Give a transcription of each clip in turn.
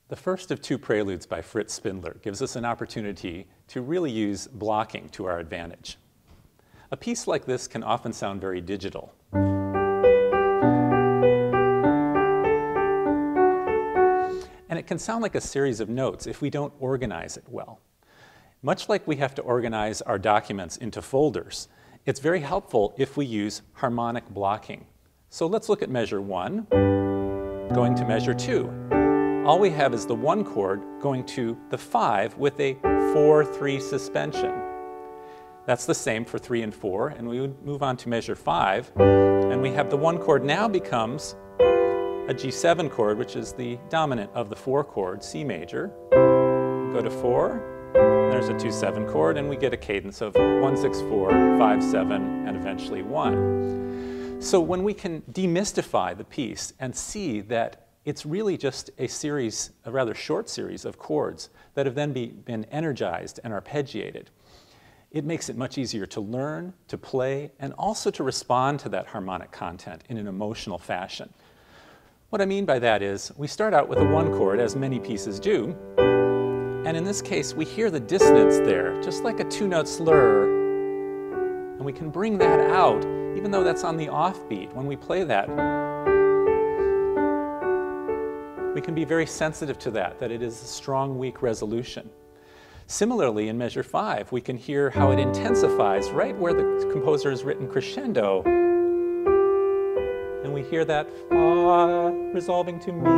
The first of two preludes by Fritz Spindler gives us an opportunity to really use blocking to our advantage. A piece like this can often sound very digital. And it can sound like a series of notes if we don't organize it well. Much like we have to organize our documents into folders, it's very helpful if we use harmonic blocking. So let's look at measure 1, going to measure 2. All we have is the 1 chord going to the 5 with a 4-3 suspension. That's the same for 3 and 4, and we would move on to measure 5, and we have the 1 chord now becomes a G7 chord, which is the dominant of the 4 chord, C major. Go to 4, there's a 2-7 chord, and we get a cadence of 1-6-4, 5-7, and eventually 1. So when we can demystify the piece and see that it's really just a series, a rather short series of chords that have then been energized and arpeggiated, it makes it much easier to learn, to play, and also to respond to that harmonic content in an emotional fashion. What I mean by that is, we start out with a 1 chord, as many pieces do, and in this case we hear the dissonance there, just like a 2-note slur, and we can bring that out, even though that's on the offbeat. When we play that, we can be very sensitive to that it is a strong, weak resolution. Similarly, in measure 5, we can hear how it intensifies right where the composer has written crescendo. And we hear that fa resolving to mi.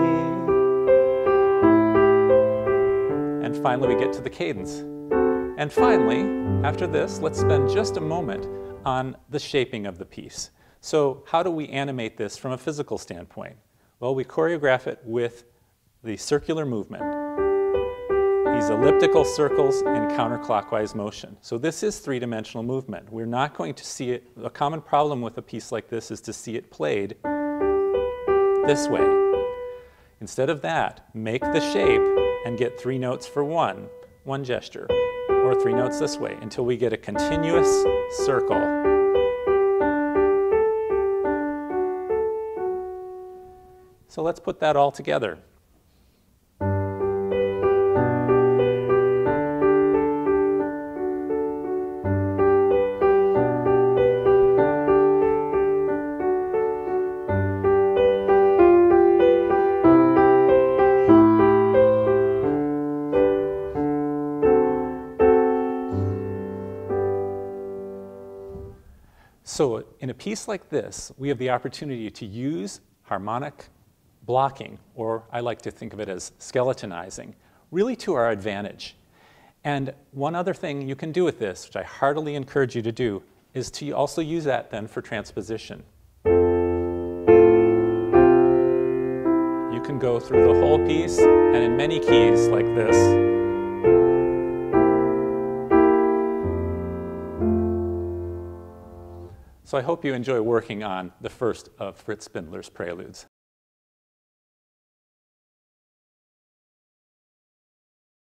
And finally, we get to the cadence. And finally, after this, let's spend just a moment on the shaping of the piece. So how do we animate this from a physical standpoint? Well, we choreograph it with the circular movement, these elliptical circles in counterclockwise motion. So this is 3-dimensional movement. We're not going to see it. A common problem with a piece like this is to see it played this way. Instead of that, make the shape and get 3 notes for one gesture, or 3 notes this way until we get a continuous circle. So let's put that all together. So in a piece like this, we have the opportunity to use harmonic blocking, or I like to think of it as skeletonizing, really to our advantage. And one other thing you can do with this, which I heartily encourage you to do, is to also use that then for transposition. You can go through the whole piece, and in many keys like this. So I hope you enjoy working on the first of Fritz Spindler's preludes.